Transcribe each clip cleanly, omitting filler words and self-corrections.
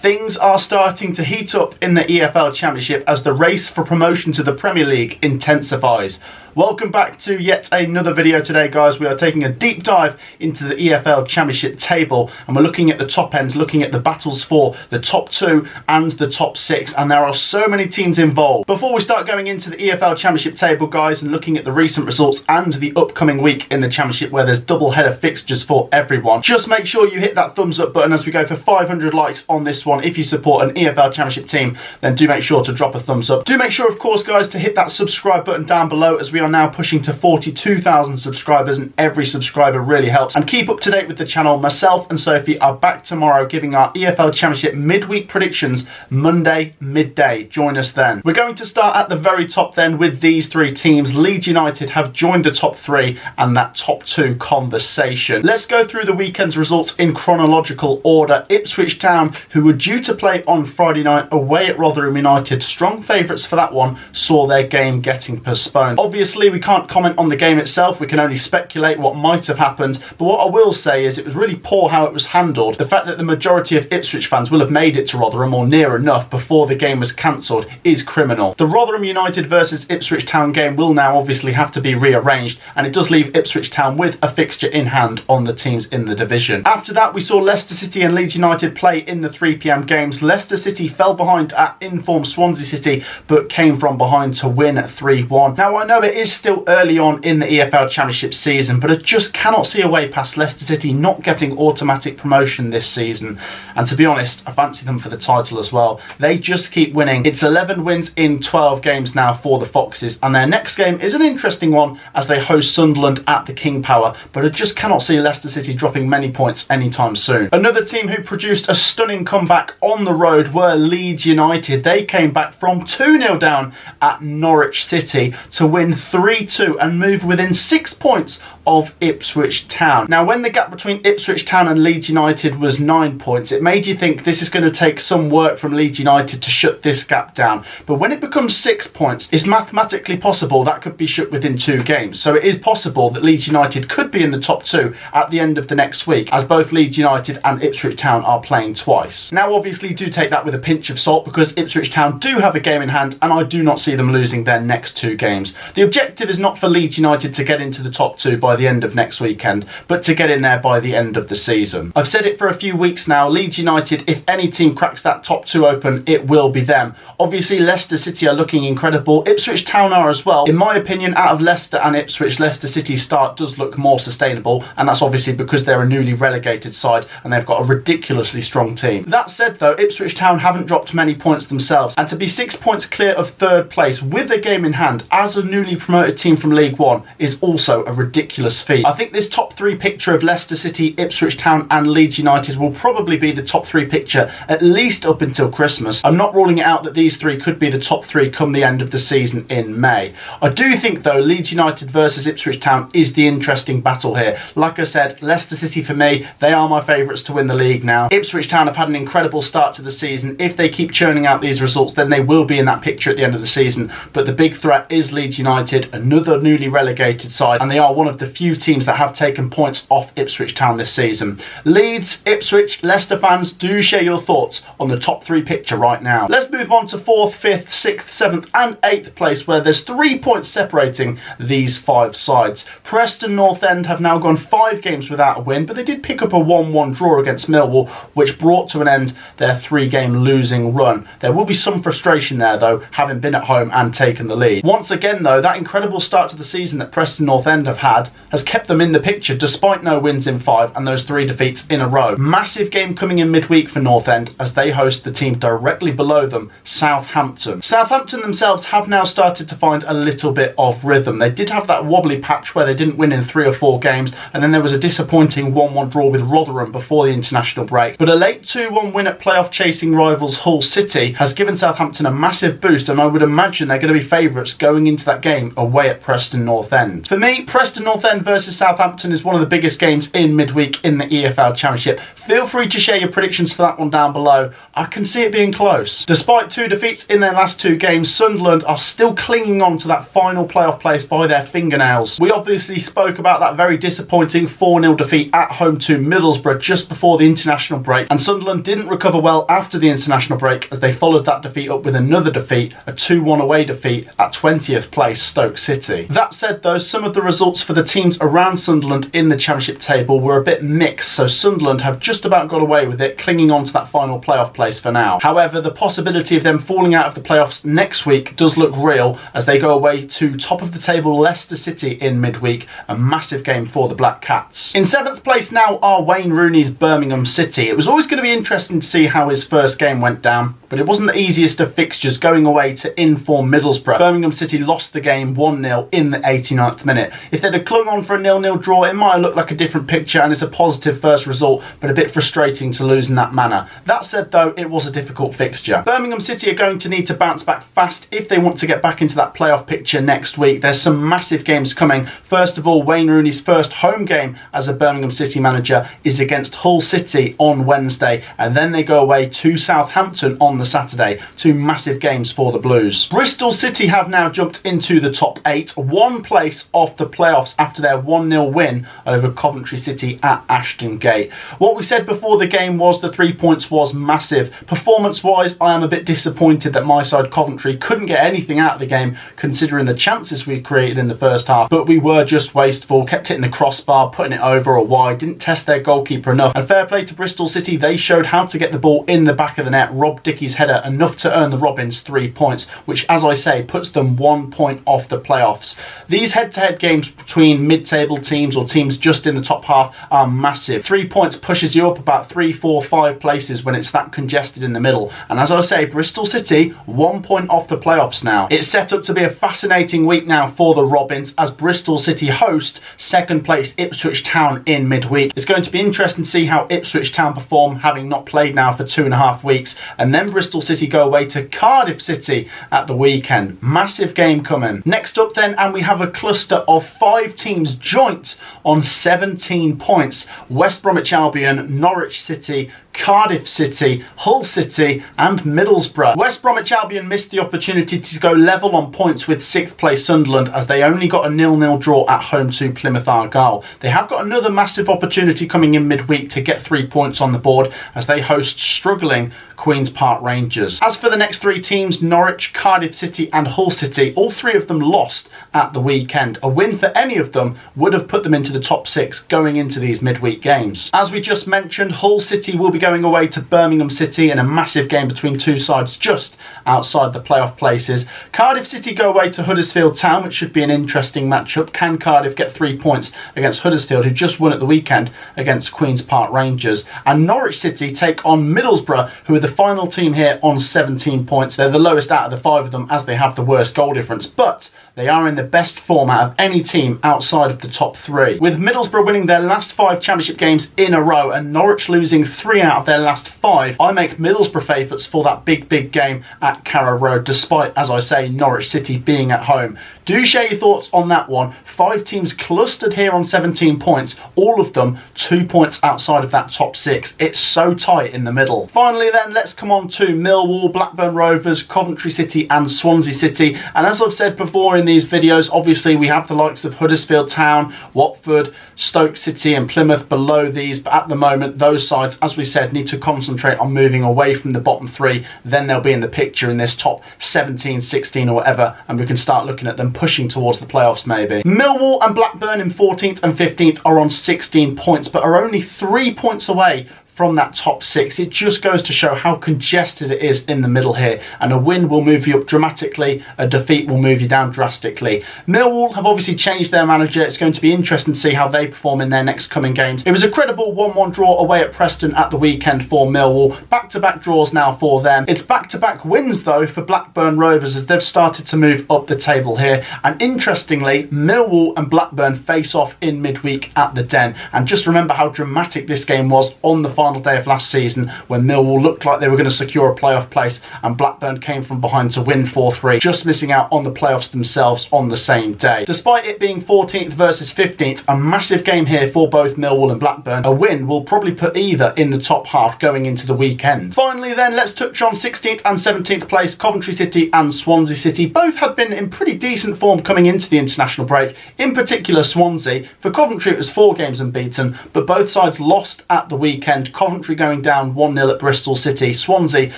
Things are starting to heat up in the EFL Championship as the race for promotion to the Premier League intensifies. Welcome back to yet another video today, guys. We are taking a deep dive into the EFL Championship table and we're looking at the top end, looking at the battles for the top 2 and the top 6, and there are so many teams involved. Before we start going into the EFL Championship table, guys, and looking at the recent results and the upcoming week in the Championship where there's double header fixtures for everyone, just make sure you hit that thumbs up button as we go for 500 likes on this one. If you support an EFL Championship team, then do make sure to drop a thumbs up. Do make sure, of course, guys, to hit that subscribe button down below as we are now pushing to 42,000 subscribers, and every subscriber really helps. And keep up to date with the channel. Myself and Sophie are back tomorrow giving our EFL Championship midweek predictions Monday midday. Join us then. We're going to start at the very top then with these three teams. Leeds United have joined the top 3 and that top 2 conversation. Let's go through the weekend's results in chronological order. Ipswich Town, who were due to play on Friday night away at Rotherham United, strong favourites for that one, saw their game getting postponed. Obviously, we can't comment on the game itself. We can only speculate what might have happened, but what I will say is it was really poor how it was handled. The fact that the majority of Ipswich fans will have made it to Rotherham or near enough before the game was cancelled is criminal. The Rotherham United versus Ipswich Town game will now obviously have to be rearranged, and it does leave Ipswich Town with a fixture in hand on the teams in the division. After that, we saw Leicester City and Leeds United play in the 3 PM games. Leicester City fell behind at informed Swansea City, but came from behind to win 3-1. Now, I know it is still early on in the EFL Championship season, but I just cannot see a way past Leicester City not getting automatic promotion this season. And to be honest, I fancy them for the title as well. They just keep winning. It's 11 wins in 12 games now for the Foxes, and their next game is an interesting one as they host Sunderland at the King Power, but I just cannot see Leicester City dropping many points anytime soon. Another team who produced a stunning comeback on the road were Leeds United. They came back from 2-0 down at Norwich City to win 3-2 and move within 6 points of Ipswich Town. Now, when the gap between Ipswich Town and Leeds United was 9 points, it made you think this is going to take some work from Leeds United to shut this gap down. But when it becomes 6 points, it's mathematically possible that could be shut within 2 games. So it is possible that Leeds United could be in the top 2 at the end of the next week, as both Leeds United and Ipswich Town are playing twice. Now, obviously, do take that with a pinch of salt because Ipswich Town do have a game in hand, and I do not see them losing their next 2 games. The objective is not for Leeds United to get into the top 2 by the end of next weekend, but to get in there by the end of the season. I've said it for a few weeks now, Leeds United, if any team cracks that top 2 open, it will be them. Obviously, Leicester City are looking incredible. Ipswich Town are as well. In my opinion, out of Leicester and Ipswich, Leicester City's start does look more sustainable, and that's obviously because they're a newly relegated side and they've got a ridiculously strong team. That said though, Ipswich Town haven't dropped many points themselves, and to be 6 points clear of 3rd place with a game in hand as a newly promoted team from League One is also a ridiculous feat. I think this top 3 picture of Leicester City, Ipswich Town and Leeds United will probably be the top 3 picture at least up until Christmas. I'm not ruling it out that these 3 could be the top 3 come the end of the season in May. I do think though Leeds United versus Ipswich Town is the interesting battle here. Like I said, Leicester City for me, they are my favourites to win the league now. Ipswich Town have had an incredible start to the season. If they keep churning out these results, then they will be in that picture at the end of the season. But the big threat is Leeds United, another newly relegated side, and they are one of the few teams that have taken points off Ipswich Town this season. Leeds, Ipswich, Leicester fans, do share your thoughts on the top 3 picture right now. Let's move on to 4th, 5th, 6th, 7th and 8th place, where there's 3 points separating these 5 sides. Preston North End have now gone 5 games without a win, but they did pick up a 1-1 draw against Millwall, which brought to an end their 3-game losing run. There will be some frustration there though, having been at home and taken the lead. Once again though, that incredible start to the season that Preston North End have had has kept them in the picture despite no wins in 5 and those 3 defeats in a row. Massive game coming in midweek for North End as they host the team directly below them, Southampton. Southampton themselves have now started to find a little bit of rhythm. They did have that wobbly patch where they didn't win in 3 or 4 games, and then there was a disappointing 1-1 draw with Rotherham before the international break. But a late 2-1 win at playoff chasing rivals Hull City has given Southampton a massive boost, and I would imagine they're going to be favourites going into that game looking away at Preston North End. For me, Preston North End versus Southampton is one of the biggest games in midweek in the EFL Championship. Feel free to share your predictions for that one down below. I can see it being close. Despite 2 defeats in their last 2 games, Sunderland are still clinging on to that final playoff place by their fingernails. We obviously spoke about that very disappointing 4-0 defeat at home to Middlesbrough just before the international break, and Sunderland didn't recover well after the international break as they followed that defeat up with another defeat, a 2-1 away defeat at 20th place Stoke City. That said though, some of the results for the teams around Sunderland in the Championship table were a bit mixed, so Sunderland have just about got away with it, clinging on to that final playoff place for now. However, the possibility of them falling out of the playoffs next week does look real as they go away to top of the table Leicester City in midweek, a massive game for the Black Cats. In 7th place now are Wayne Rooney's Birmingham City. It was always going to be interesting to see how his first game went down, but it wasn't the easiest of fixtures going away to in-form Middlesbrough. Birmingham City lost the game 1-0 in the 89th minute. If they'd have clung on for a 0-0 draw, it might have looked like a different picture and it's a positive first result, but a bit frustrating to lose in that manner. That said though, it was a difficult fixture. Birmingham City are going to need to bounce back fast if they want to get back into that playoff picture next week. There's some massive games coming. First of all, Wayne Rooney's first home game as a Birmingham City manager is against Hull City on Wednesday, and then they go away to Southampton on the Saturday. 2 massive games for the Blues. Bristol City have now jumped into the top 8, 1 place off the playoffs after their 1-0 win over Coventry City at Ashton Gate. What we said before the game was the 3 points was massive. Performance wise, I am a bit disappointed that my side Coventry couldn't get anything out of the game considering the chances we created in the first half, but we were just wasteful, kept hitting the crossbar, putting it over or wide, didn't test their goalkeeper enough, and fair play to Bristol City, they showed how to get the ball in the back of the net, rob Dickie's header enough to earn the Robins 3 points, which as I say puts them 1 point off the playoffs. These head-to-head games between mid-table teams or teams just in the top half are massive. 3 points pushes you up about 3, 4, 5 places when it's that congested in the middle, and as I say, Bristol City 1 point off the playoffs now. It's set up to be a fascinating week now for the Robins as Bristol City host 2nd place Ipswich Town in midweek. It's going to be interesting to see how Ipswich Town perform, having not played now for 2.5 weeks, and then Bristol City go away to Cardiff City at the weekend. Massive game coming. Next up then, and we have a cluster of 5 teams joint on 17 points. West Bromwich Albion, Norwich City, Cardiff City, Hull City and Middlesbrough. West Bromwich Albion missed the opportunity to go level on points with 6th place Sunderland as they only got a 0-0 draw at home to Plymouth Argyle. They have got another massive opportunity coming in midweek to get 3 points on the board as they host struggling Queen's Park Rangers. As for the next 3 teams, Norwich, Cardiff City and Hull City, all 3 of them lost at the weekend. A win for any of them would have put them into the top 6 going into these midweek games. As we just mentioned, Hull City will be going away to Birmingham City in a massive game between 2 sides just outside the playoff places. Cardiff City go away to Huddersfield Town, which should be an interesting matchup. Can Cardiff get 3 points against Huddersfield, who just won at the weekend against Queen's Park Rangers? And Norwich City take on Middlesbrough, who are the final team here on 17 points. They're the lowest out of the 5 of them as they have the worst goal difference, but they are in the best form out of any team outside of the top 3. With Middlesbrough winning their last 5 championship games in a row and Norwich losing 3 out of their last 5, I make Middlesbrough favourites for that big game at Carrow Road, despite, as I say, Norwich City being at home. Do share your thoughts on that one. 5 teams clustered here on 17 points, all of them 2 points outside of that top 6. It's so tight in the middle. Finally then, let's come on to Millwall, Blackburn Rovers, Coventry City and Swansea City. And as I've said before in these videos, obviously we have the likes of Huddersfield Town, Watford, Stoke City and Plymouth below these, but at the moment those sides, as we said, need to concentrate on moving away from the bottom 3. Then they'll be in the picture in this top 17, 16 or whatever, and we can start looking at them pushing towards the playoffs maybe. Millwall and Blackburn in 14th and 15th are on 16 points, but are only 3 points away from that top 6. It just goes to show how congested it is in the middle here, and a win will move you up dramatically, a defeat will move you down drastically. Millwall have obviously changed their manager. It's going to be interesting to see how they perform in their next coming games. It was a credible 1-1 draw away at Preston at the weekend for Millwall. Back-to-back draws now for them. It's back-to-back wins though for Blackburn Rovers as they've started to move up the table here, and interestingly Millwall and Blackburn face off in midweek at the Den, and just remember how dramatic this game was on the final final day of last season when Millwall looked like they were going to secure a playoff place and Blackburn came from behind to win 4-3, just missing out on the playoffs themselves on the same day. Despite it being 14th versus 15th, a massive game here for both Millwall and Blackburn. A win will probably put either in the top half going into the weekend. Finally then, let's touch on 16th and 17th place Coventry City and Swansea City. Both had been in pretty decent form coming into the international break, in particular Swansea. For Coventry it was 4 games unbeaten, but both sides lost at the weekend. Coventry going down 1-0 at Bristol City, Swansea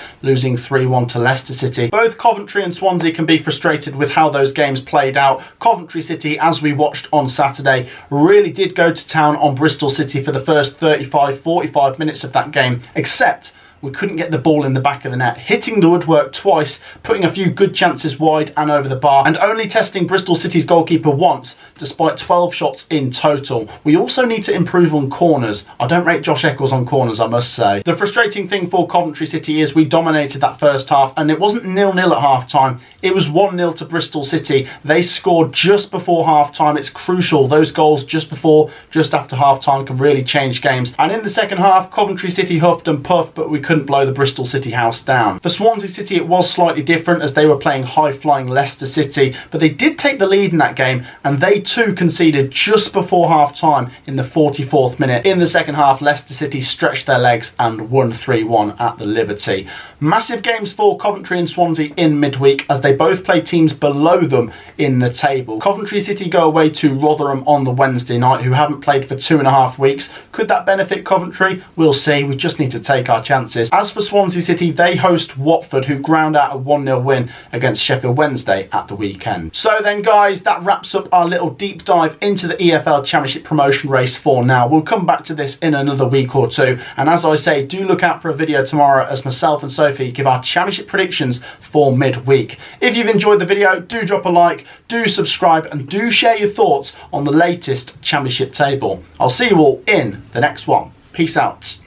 losing 3-1 to Leicester City. Both Coventry and Swansea can be frustrated with how those games played out. Coventry City, as we watched on Saturday, really did go to town on Bristol City for the first 35-45 minutes of that game, except we couldn't get the ball in the back of the net, hitting the woodwork twice, putting a few good chances wide and over the bar, and only testing Bristol City's goalkeeper once, despite 12 shots in total. We also need to improve on corners. I don't rate Josh Eccles on corners, I must say. The frustrating thing for Coventry City is we dominated that first half, and it wasn't 0-0 at half-time. It was 1-0 to Bristol City. They scored just before half-time. It's crucial. Those goals just before, just after half-time can really change games. And in the second half, Coventry City huffed and puffed, but we couldn't blow the Bristol City house down. For Swansea City, it was slightly different as they were playing high-flying Leicester City, but they did take the lead in that game, and they too conceded just before half-time in the 44th minute. In the second half, Leicester City stretched their legs and won 3-1 at the Liberty. Massive games for Coventry and Swansea in midweek as they both play teams below them in the table. Coventry City go away to Rotherham on the Wednesday night, who haven't played for 2.5 weeks. Could that benefit Coventry? We'll see. We just need to take our chances. As for Swansea City, they host Watford, who ground out a 1-0 win against Sheffield Wednesday at the weekend. So then guys, that wraps up our little deep dive into the EFL Championship promotion race for now. We'll come back to this in another week or two, and as I say, do look out for a video tomorrow as myself and Sophie give our championship predictions for midweek. If you've enjoyed the video, do drop a like, do subscribe, and do share your thoughts on the latest championship table. I'll see you all in the next one. Peace out.